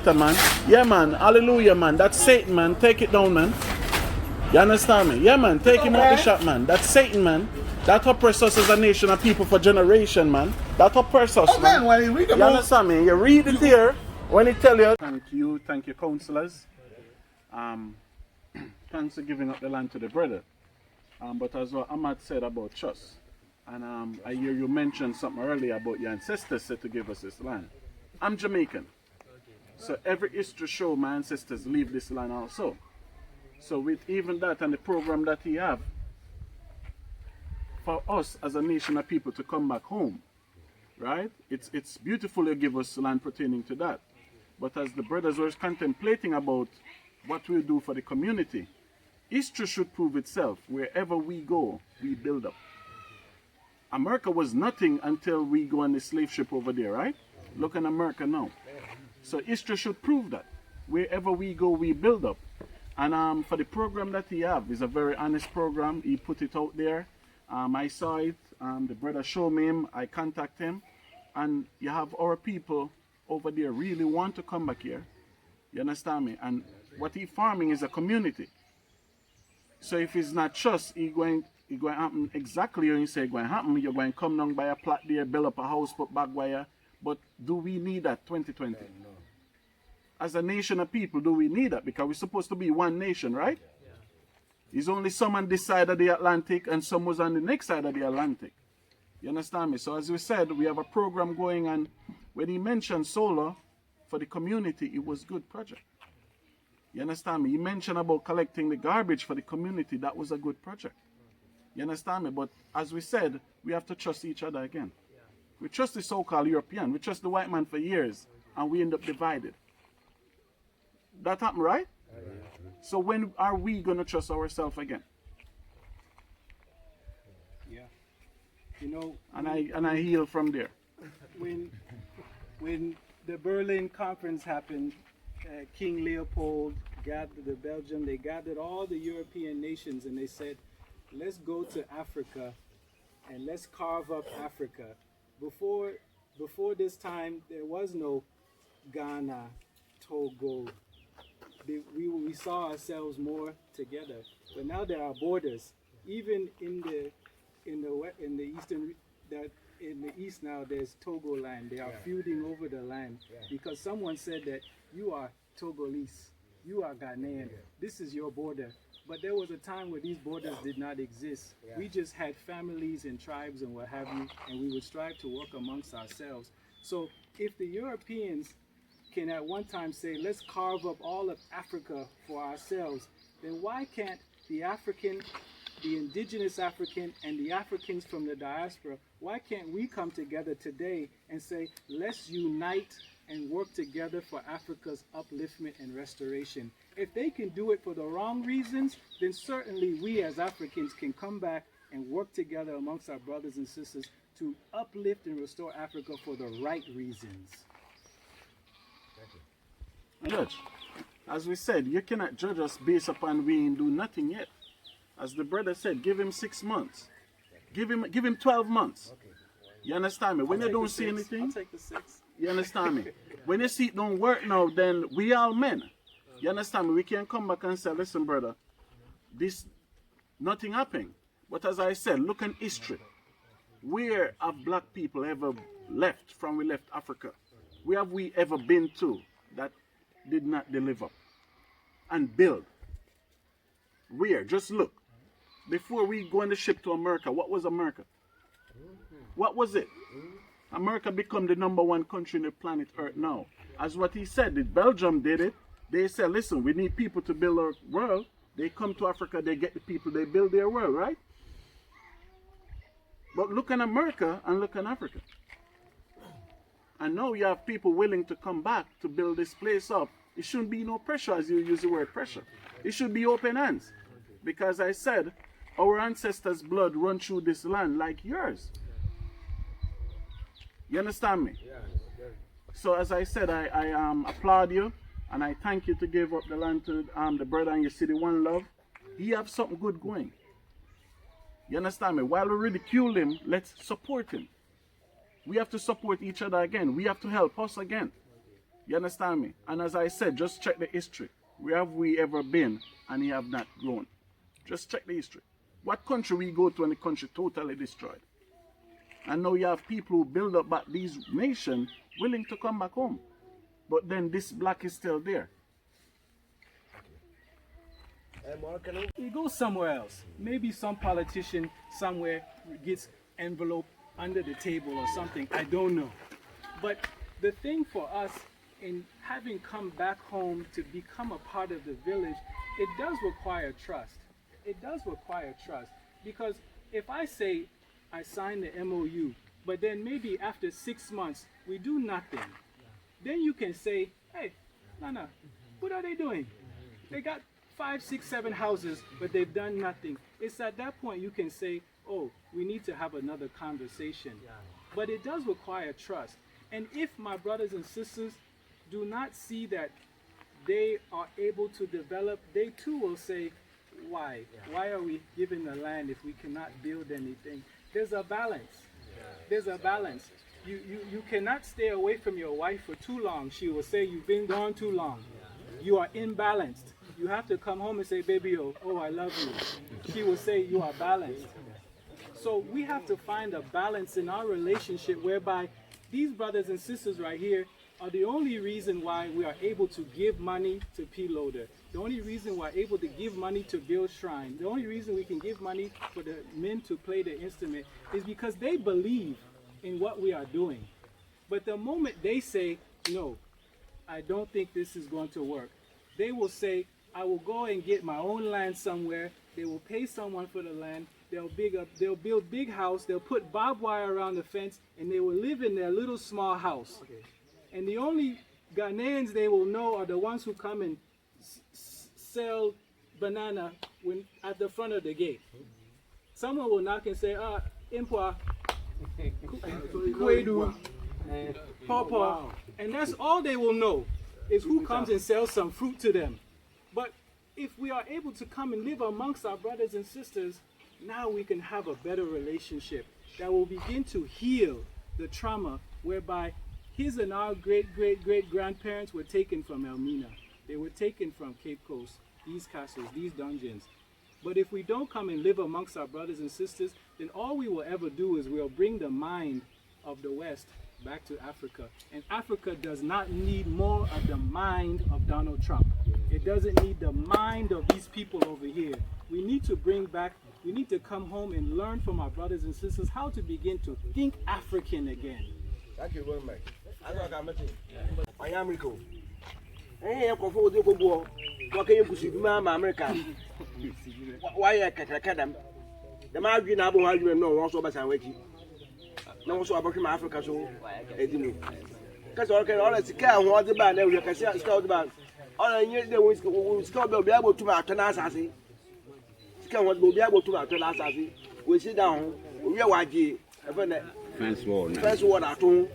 better, man. Yeah, man. Hallelujah, man. That's Satan, man. Take it down, man. You understand me? Yeah, man. Take him out the shop, man. That's Satan, man. That oppress us as a nation of people for generation, man. That oppress us, man. When you read You understand me? You read it here when it tell you. Thank you, councillors. Thanks for giving up the land to the brother. But as what Ahmad said about trust, and I hear you mention something earlier about your ancestors said to give us this land. I'm Jamaican, so every history show my ancestors leave this land also. So with even that and the program that he have, for us as a nation of people to come back home, right? It's beautiful you give us land pertaining to that. But as the brothers were contemplating about what we'll do for the community, history should prove itself. Wherever we go, we build up. America was nothing until we go on the slave ship over there, right? Look at America now. So history should prove that. Wherever we go, we build up. And for the program that he have, is a very honest program. He put it out there. I saw it. The brother showed me him. I contact him. And you have our people over there really want to come back here. You understand me? And what he farming is a community. So if it's not trust, it's going to happen exactly when you say it's going to happen. You're going to come down by a plot there, build up a house, put back wire. But do we need that 2020? No. As a nation of people, do we need that? Because we're supposed to be one nation, right? Yeah. It's only some on this side of the Atlantic and some was on the next side of the Atlantic. You understand me? So as we said, we have a program going, and when he mentioned solar for the community, it was a good project. You understand me? He mentioned about collecting the garbage for the community. That was a good project. You understand me? But as we said, we have to trust each other again. We trust the so-called European. We trust the white man for years, and we end up divided. That happened, right? So when are we going to trust ourselves again? Yeah. You know, and I heal from there. When the Berlin conference happened, King Leopold gathered the Belgium, they gathered all the European nations, and they said, let's go to Africa and let's carve up Africa. Before this time, there was no Ghana, Togo. We saw ourselves more together, but now there are borders. Even in the east now, there's Togo land. They are feuding over the land because someone said that you are Togolese, you are Ghanaian. This is your border. But there was a time where these borders did not exist. We just had families and tribes and what have you, and we would strive to work amongst ourselves. So if the Europeans can at one time say, let's carve up all of Africa for ourselves, then why can't the African, the indigenous African, and the Africans from the diaspora, why can't we come together today and say, let's unite and work together for Africa's upliftment and restoration? If they can do it for the wrong reasons, then certainly we as Africans can come back and work together amongst our brothers and sisters to uplift and restore Africa for the right reasons. Judge, as we said, you cannot judge us based upon we ain't do nothing yet. As the brother said, give him 6 months. Give him 12 months. You understand me? When you don't see anything, I'll take the 6. You understand me? When you see it don't work now, then we all men. You understand me? We can't come back and say, listen, brother, nothing happened. But as I said, look at history. Where have black people ever left from we left Africa? Where have we ever been to that did not deliver and build? Where? Just look. Before we go on the ship to America, what was America? What was it? America become the #1 country in the planet Earth now. As what he said, Belgium did it. They said, listen, we need people to build our world. They come to Africa, they get the people, they build their world, right? But look at America and look at Africa. And now you have people willing to come back to build this place up. It shouldn't be no pressure, as you use the word pressure. It should be open hands. Because I said, our ancestors' blood run through this land like yours. You understand me? So as I said, I applaud you and I thank you to give up the land to the brother and your city One Love. He have something good going. You understand me? While we ridicule him, let's support him. We have to support each other again. We have to help us again. You understand me? And as I said, just check the history. Where have we ever been and he have not grown? Just check the history. What country we go to and the country totally destroyed? And now you have people who build up back these nations willing to come back home. But then this black is still there. You go somewhere else. Maybe some politician somewhere gets envelope under the table or something. I don't know. But the thing for us in having come back home to become a part of the village, it does require trust. It does require trust. Because if I say I signed the MOU, but then maybe after 6 months we do nothing, then you can say, hey, Nana, what are they doing? They got 5, 6, 7 houses, but they've done nothing. It's at that point you can say, oh, we need to have another conversation. But it does require trust. And if my brothers and sisters do not see that they are able to develop, they too will say, why? Why are we giving the land if we cannot build anything? There's a balance. There's a balance. You cannot stay away from your wife for too long. She will say you've been gone too long. You are imbalanced. You have to come home and say, baby, oh, I love you. She will say you are balanced. So we have to find a balance in our relationship whereby these brothers and sisters right here are the only reason why we are able to give money to P-Loader. The only reason we're able to give money to build shrine. The only reason we can give money for the men to play the instrument is because they believe in what we are doing. But the moment they say, no, I don't think this is going to work, they will say, I will go and get my own land somewhere. They will pay someone for the land. They'll build big house. They'll put barbed wire around the fence, and they will live in their little small house. Okay. And the only Ghanaians they will know are the ones who come and sell banana at the front of the gate. Someone will knock and say, Impwa, Kwedu, Pawpaw. And that's all they will know, is who comes and sells some fruit to them. But if we are able to come and live amongst our brothers and sisters, now we can have a better relationship that will begin to heal the trauma whereby his and our great-great-great-grandparents were taken from Elmina. They were taken from Cape Coast, these castles, these dungeons. But if we don't come and live amongst our brothers and sisters, then all we will ever do is we'll bring the mind of the West back to Africa. And Africa does not need more of the mind of Donald Trump. It doesn't need the mind of these people over here. We need to bring back, we need to come home and learn from our brothers and sisters how to begin to think African again. Thank you very much. I am Rico. Hey, I'm going to go. What can you see? America. Why I can't them? The margin I will have no also by Sanwaki. No, so about Africa, so I didn't. Because I can honestly care what the band we can see the band. All I need the wings will still be able to my tenacity. Can what will be able to my tenacity. We sit down, we are YG, fence wall at home.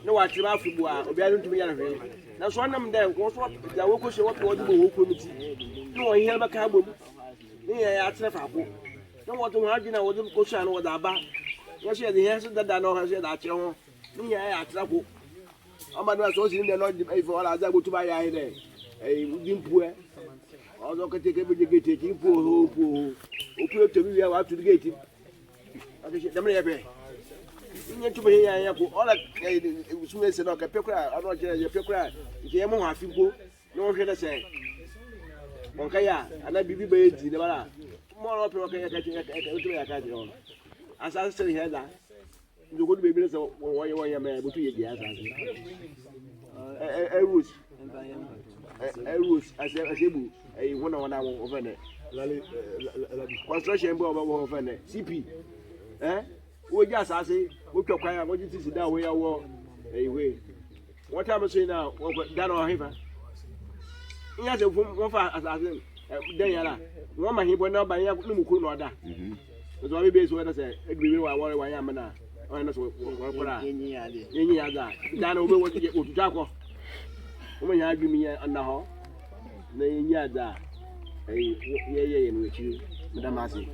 No, I can have to be able to be anything. That's one of them there. What's what the workers what do committee? No, I have a carbon. Yeah, I never have. No, what to imagine I wasn't pushing over the bar. What's the answer that I know has said that you yeah, I travel. I'm not so in the Lord for all as I go to buy a day. A wooden poor. Although I take every gate taking poor who appear to be out to the gate. I think the money you to be here, all that was missing like a pecra. I'm not a pecra. Came on half people, no one say. Monkaya, and I be big in the bar. More up, okay, as I say here, you would be able to why you are able to get a root. A root as a 1 hour over there. Construction over there. CP. Eh? We just as we took I want you to sit down where you walk away. What time is it now? Down on river. Yes, one for assassin. Then, one man he went out by Yamuku order. That's why we base what I say. Agree with what I am now. I know what any other. Down over what you get to Jaco. When you give me under her, then you are there. Yeah, with you, Madame Massey.